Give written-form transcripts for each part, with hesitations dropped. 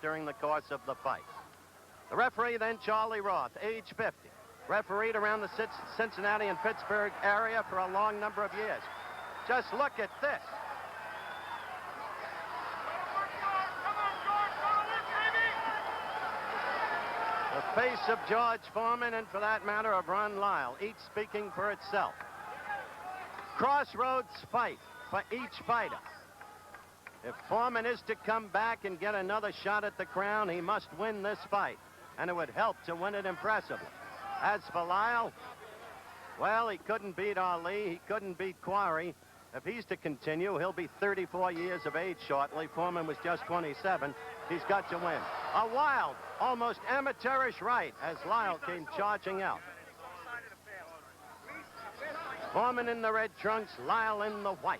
during the course of the fight. The referee then, Charlie Roth, age 50. Refereed around the Cincinnati and Pittsburgh area for a long number of years. Just look at this. The face of George Foreman and, for that matter, of Ron Lyle, each speaking for itself. Crossroads fight for each fighter. If Foreman is to come back and get another shot at the crown, he must win this fight, and it would help to win it impressively. As for Lyle, well, he couldn't beat Ali, he couldn't beat Quarry. If he's to continue, he'll be 34 years of age shortly. Foreman was just 27. He's got to win. A wild, almost amateurish right as Lyle came charging out. Foreman in the red trunks, Lyle in the white.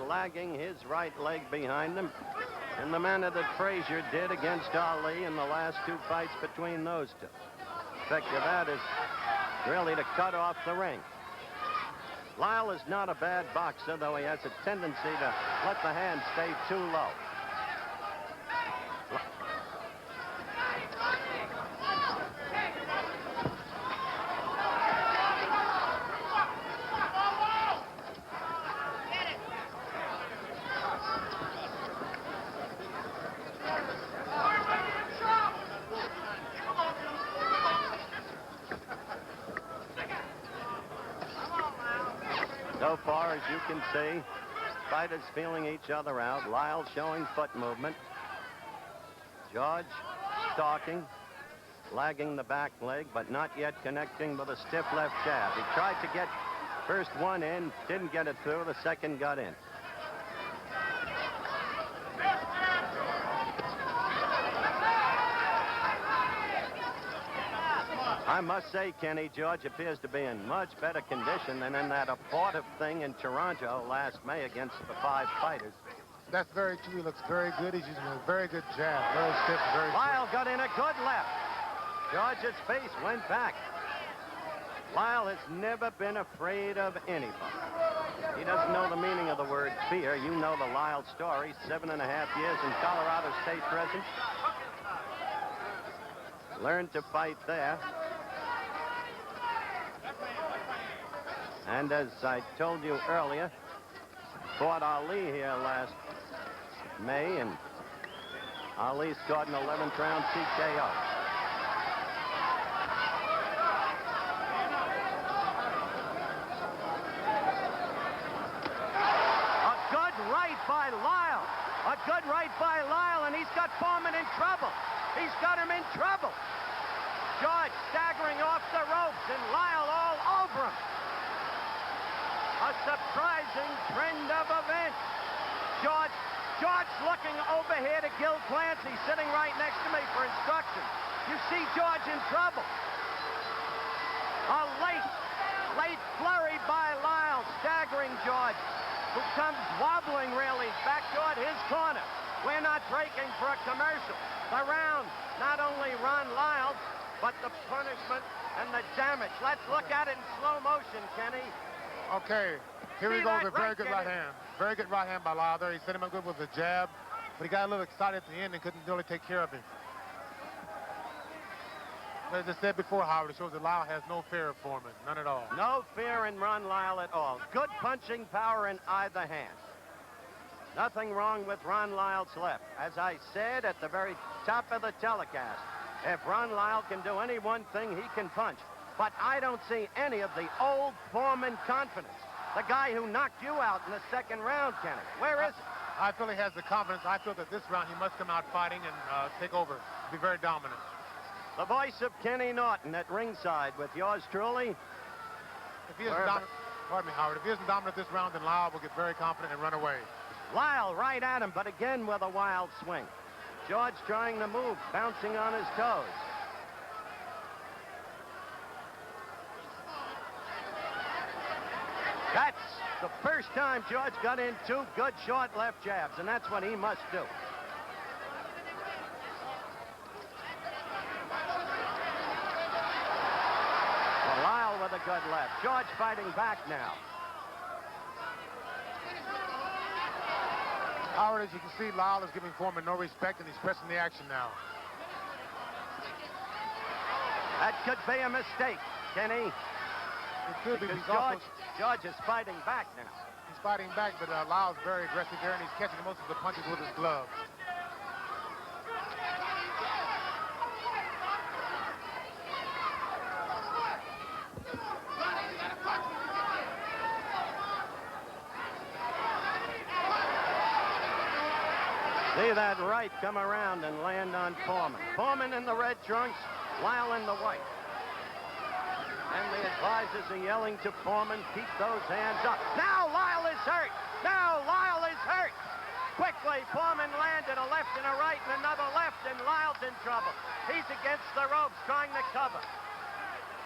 Lagging his right leg behind him in the manner that Frazier did against Ali in the last two fights between those two. The effect of that is really to cut off the ring. Lyle is not a bad boxer, though he has a tendency to let the hand stay too low. So far, as you can see, fighters feeling each other out. Lyle showing foot movement. George stalking, lagging the back leg, but not yet connecting with a stiff left jab. He tried to get first one in, didn't get it through. The second got in. I must say, Kenny, George appears to be in much better condition than in that abortive thing in Toronto last May against the 5 fighters. That's very true. He looks very good. He's using a very good jab. Very stiff, very Lyle got in a good left. George's face went back. Lyle has never been afraid of anybody. He doesn't know the meaning of the word fear. You know the Lyle story. 7.5 years in Colorado State prison. Learned to fight there. And as I told you earlier, fought Ali here last May, and Ali scored an 11th round TKO. A good right by Lyle. A good right by Lyle, and he's got Foreman in trouble. He's got him in trouble. George staggering off the ropes, and Lyle all over him. A surprising trend of events. George looking over here to Gil Clancy, sitting right next to me for instructions. You see George in trouble. A late flurry by Lyle, staggering George, who comes wobbling really back toward his corner. We're not breaking for a commercial. The round, not only Ron Lyle, but the punishment and the damage. Let's look at it in slow motion, Kenny. Okay, here we go with a very good right hand. Very good right hand by Lyle there. He set him up good with a jab, but he got a little excited at the end and couldn't really take care of him. As I said before, Howard, it shows that Lyle has no fear of Foreman, none at all. No fear in Ron Lyle at all. Good punching power in either hand. Nothing wrong with Ron Lyle's left. As I said at the very top of the telecast, if Ron Lyle can do any one thing, he can punch. But I don't see any of the old Foreman confidence. The guy who knocked you out in the second round, Kenny. Where is he? I feel he has the confidence. I feel that this round he must come out fighting and take over, be very dominant. The voice of Kenny Norton at ringside with yours truly. If he isn't dominant, pardon me, Howard, if he isn't dominant this round, then Lyle will get very confident and run away. Lyle right at him, but again with a wild swing. George trying to move, bouncing on his toes. That's the first time George got in 2 good short left jabs, and that's what he must do. Well, Lyle with a good left. George fighting back now. Howard, as you can see, Lyle is giving Foreman no respect, and he's pressing the action now. That could be a mistake, Kenny. It could be. George is fighting back now. He's fighting back, but Lyle's very aggressive there, and he's catching most of the punches with his glove. See that right come around and land on Foreman. Foreman in the red trunks, Lyle in the white. And the advisors are yelling to Foreman, keep those hands up. Now Lyle is hurt. Now Lyle is hurt. Quickly, Foreman landed a left and a right and another left, and Lyle's in trouble. He's against the ropes trying to cover.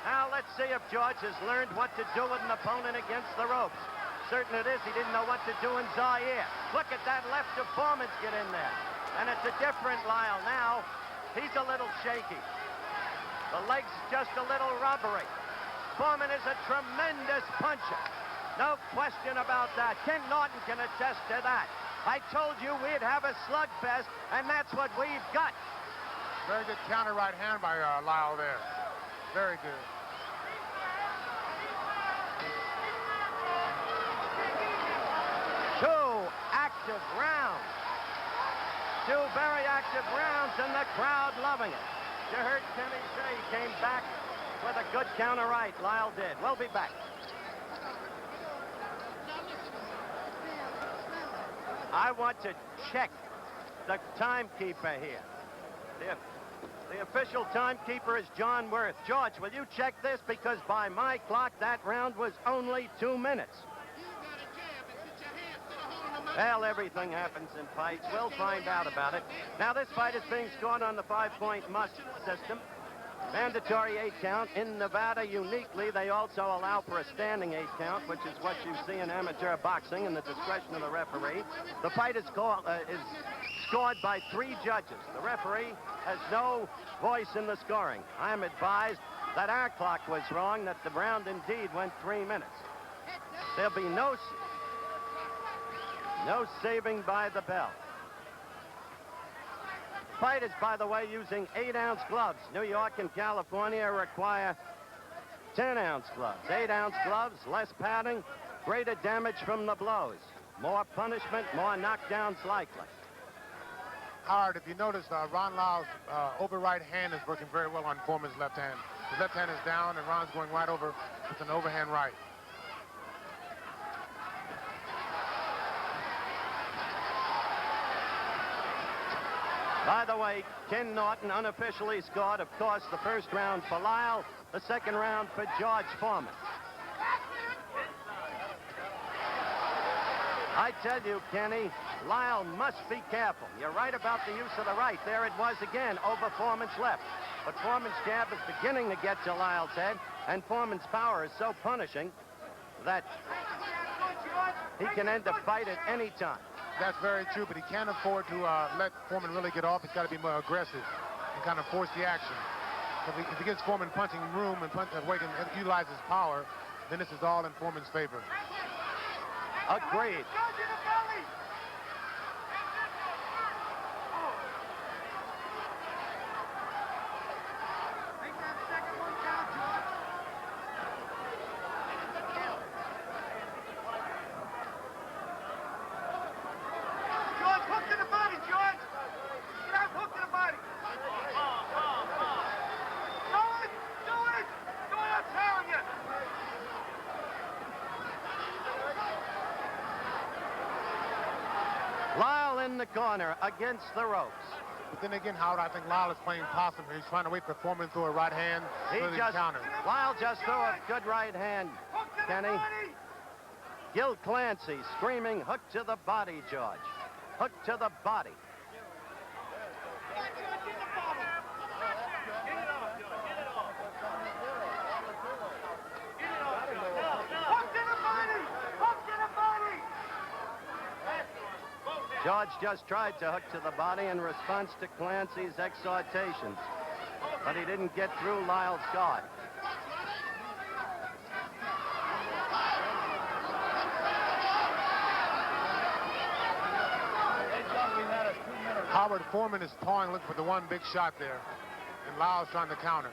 Now let's see if George has learned what to do with an opponent against the ropes. Certain it is, he didn't know what to do in Zaire. Look at that left of Foreman's get in there. And it's a different Lyle now. He's a little shaky. The leg's just a little rubbery. Foreman is a tremendous puncher. No question about that. Ken Norton can attest to that. I told you we'd have a slugfest, and that's what we've got. Very good counter right hand by Lyle there. Very good. Active rounds. 2 very active rounds, and the crowd loving it. You heard Kenny say he came back with a good counter right. Lyle did. We'll be back. I want to check the timekeeper here. The official timekeeper is John Worth. George, will you check this? Because by my clock, that round was only 2 minutes. Well, everything happens in fights. We'll find out about it. Now, this fight is being scored on the 5-point must system. Mandatory 8 count. In Nevada, uniquely, they also allow for a standing 8 count, which is what you see in amateur boxing in the discretion of the referee. The fight is scored by 3 judges. The referee has no voice in the scoring. I am advised that our clock was wrong, that the round indeed went 3 minutes. There'll be no saving by the bell. Fight is, by the way, using 8-ounce gloves. New York and California require 10-ounce gloves. 8-ounce gloves, less padding, greater damage from the blows. More punishment, more knockdowns likely. Howard, if you notice, Ron Lyle's over right hand is working very well on Foreman's left hand. His left hand is down, and Ron's going right over with an overhand right. By the way, Ken Norton unofficially scored, of course, the first round for Lyle, the second round for George Foreman. I tell you, Kenny, Lyle must be careful. You're right about the use of the right. There it was again, over Foreman's left. But Foreman's jab is beginning to get to Lyle's head, and Foreman's power is so punishing that he can end the fight at any time. That's very true, but he can't afford to let Foreman really get off. He's got to be more aggressive and kind of force the action. If he gets Foreman punching room and where he can utilize his power, then this is all in Foreman's favor. Agreed. Lyle in the corner against the ropes. But then again, Howard, I think Lyle is playing possum. He's trying to wait for Foreman through a right hand. Lyle just threw a good right hand, Kenny. Gil Clancy screaming, hook to the body, George. Hook to the body. George just tried to hook to the body in response to Clancy's exhortations, but he didn't get through Lyle's guard. Howard Foreman is pawing, looking for the one big shot there, and Lyle's trying to counter.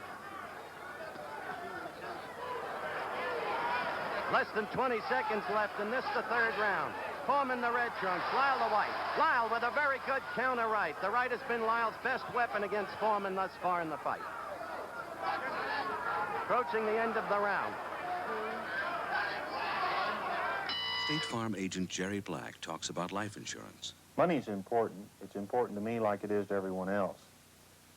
Less than 20 seconds left in this, the third round. Foreman the red trunks, Lyle the white. Lyle with a very good counter right. The right has been Lyle's best weapon against Foreman thus far in the fight. Approaching the end of the round. State Farm agent Jerry Black talks about life insurance. Money's important. It's important to me like it is to everyone else.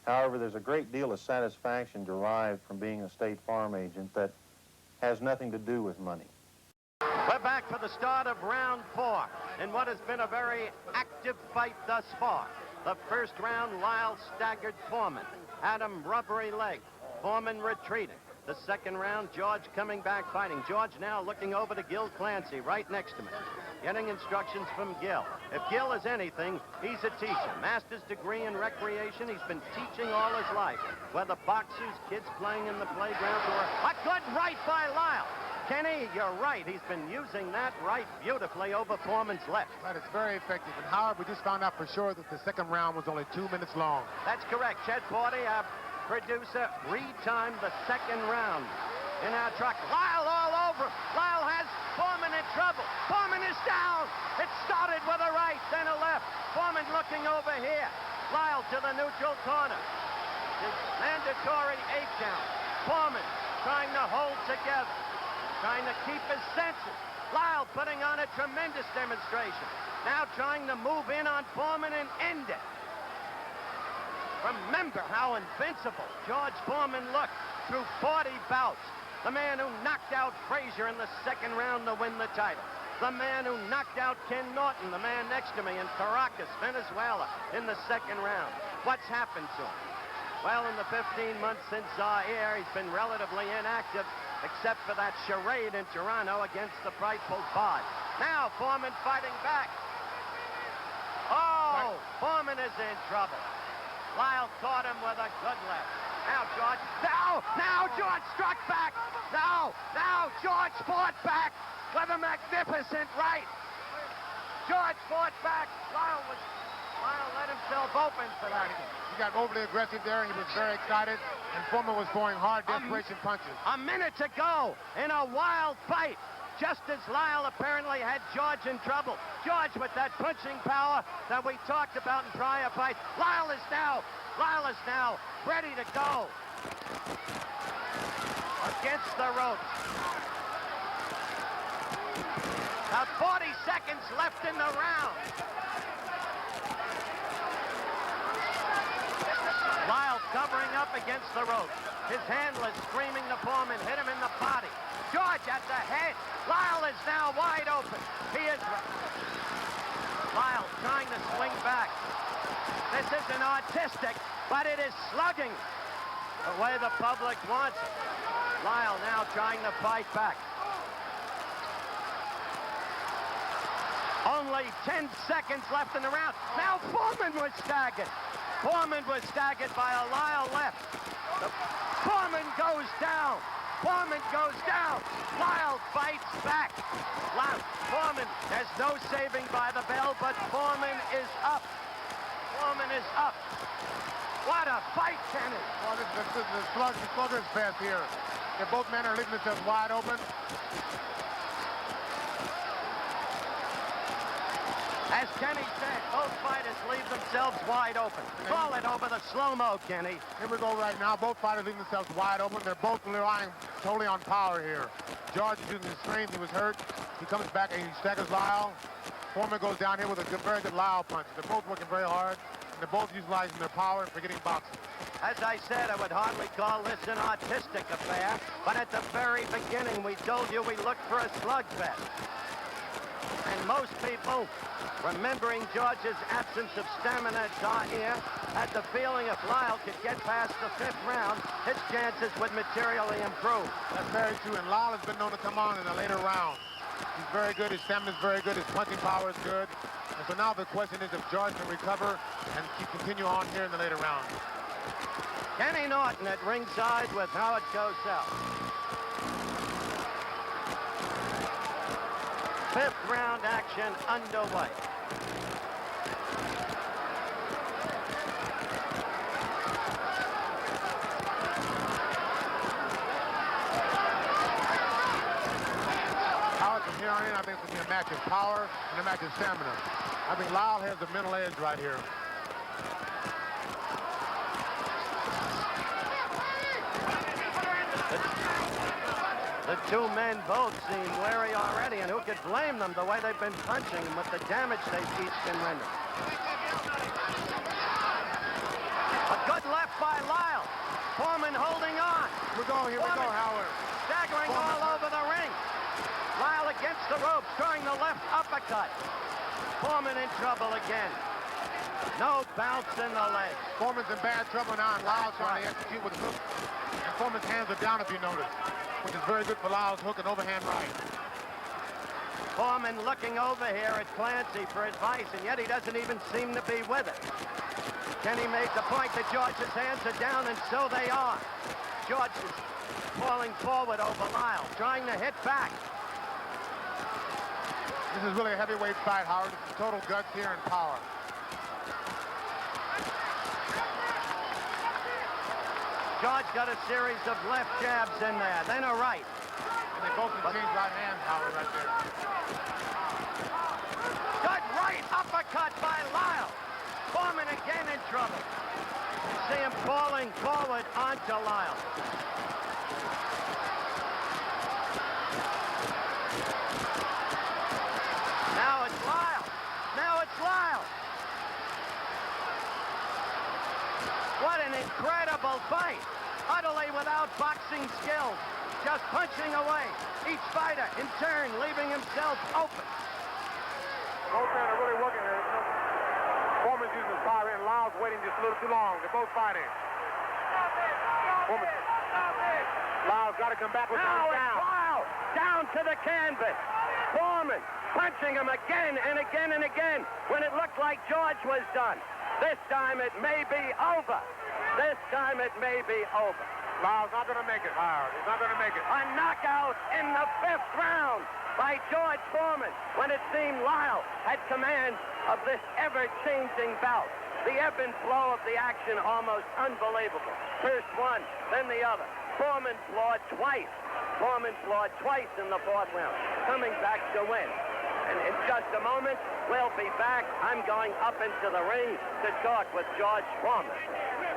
However, there's a great deal of satisfaction derived from being a State Farm agent that has nothing to do with money. We're back for the start of round 4 in what has been a very active fight thus far. The first round, Lyle staggered Foreman. Adam rubbery leg. Foreman retreating. The second round, George coming back fighting. George now looking over to Gil Clancy right next to me. Getting instructions from Gil. If Gil is anything, he's a teacher. Master's degree in recreation. He's been teaching all his life. Whether boxers, kids playing in the playground, or a good right by Lyle. Kenny, you're right. He's been using that right beautifully over Foreman's left. Right, it's very effective. And Howard, we just found out for sure that the second round was only 2 minutes long. That's correct. Chet Forty, our producer, retimed the second round in our truck. Lyle all over him. Lyle has Foreman in trouble. Foreman is down. It started with a right, then a left. Foreman looking over here. Lyle to the neutral corner. The mandatory 8 count. Foreman trying to hold together. Trying to keep his senses. Lyle putting on a tremendous demonstration. Now trying to move in on Foreman and end it. Remember how invincible George Foreman looked through 40 bouts. The man who knocked out Frazier in the second round to win the title. The man who knocked out Ken Norton, the man next to me, in Caracas, Venezuela, in the second round. What's happened to him? Well, in the 15 months since Zaire, he's been relatively inactive, except for that charade in Toronto against the frightful Bod. Now Foreman fighting back. Oh, Foreman is in trouble. Lyle caught him with a good left. Now George, now George struck back. Now George fought back with a magnificent right. George fought back. Lyle let himself open for that. He got overly aggressive there, and he was very excited, and Foreman was throwing hard desperation punches. A minute to go in a wild fight, just as Lyle apparently had George in trouble. George with that punching power that we talked about in prior fights. Lyle is now ready to go against the ropes. About 40 seconds left in the round. Lyle covering up against the ropes. His handler screaming to Foreman, hit him in the body. George at the head. Lyle is now wide open. He is... Lyle trying to swing back. This isn't artistic, but it is slugging the way the public wants it. Lyle now trying to fight back. Only 10 seconds left in the round. Now Foreman was staggered. Foreman was staggered by a Lyle left. Foreman goes down. Foreman goes down. Lyle fights back. Foreman has no saving by the bell, but Foreman is up. Foreman is up. What a fight, Kenny. Well, this is the slugger's fest here. If both men are leaving themselves wide open. As Kenny said, both fighters leave themselves wide open. Call it over the slow-mo, Kenny. Here we go right now. Both fighters leaving themselves wide open. They're both relying totally on power here. George is using his strength. He was hurt. He comes back and he staggers Lyle. Foreman goes down here with a very good Lyle punch. They're both working very hard, and they're both utilizing their power for getting boxing. As I said, I would hardly call this an artistic affair, but at the very beginning, we told you we looked for a slugfest. And most people, remembering George's absence of stamina at Zaire, had the feeling if Lyle could get past the 5th round, his chances would materially improve. That's very true, and Lyle has been known to come on in the later rounds. He's very good. His stamina's very good. His punching power is good. And so now the question is if George can recover and continue on here in the later rounds. Kenny Norton at ringside with how it goes out. 5th round action underway. From here on in, I think it's going to be a match of power and a match of stamina. I think Lyle has the mental edge right here. The two men both seem wary already, and who could blame them the way they've been punching and with the damage they've each been rendering. A good left by Lyle. Foreman holding on. Here we go, Howard. Staggering all over the ring. Lyle against the ropes, throwing the left uppercut. Foreman in trouble again. No bounce in the leg. Foreman's in bad trouble now, and Lyle's trying to execute with a hook. And Foreman's hands are down, if you notice, which is very good for Lyle's hook and overhand right. Foreman looking over here at Clancy for advice, and yet he doesn't even seem to be with it. Kenny made the point that George's hands are down, and so they are. George is falling forward over Lyle, trying to hit back. This is really a heavyweight fight, Howard. It's total guts here and power. George got a series of left jabs in there, then a right. And they both can change right hands, Howard, right there. Good right uppercut by Lyle. Foreman again in trouble. You see him falling forward onto Lyle. Now it's Lyle. Now it's Lyle. What an incredible fight. Utterly without boxing skills. Just punching away. Each fighter in turn leaving himself open. Both men are really working here. Foreman's using his power and Lyle's waiting just a little too long. They're both fighting. Foreman. Lyle's got to come back with Now one it's down. Lyle. Down to the canvas. Foreman punching him again and again and again when it looked like George was done. This time it may be over. This time it may be over. Lyle's not going to make it, Howard. He's not going to make it. A knockout in the 5th round by George Foreman when it seemed Lyle had command of this ever-changing bout. The ebb and flow of the action almost unbelievable. First one, then the other. Foreman floored twice. Foreman floored twice in the 4th round, coming back to win. And in just a moment, we'll be back. I'm going up into the ring to talk with George Foreman.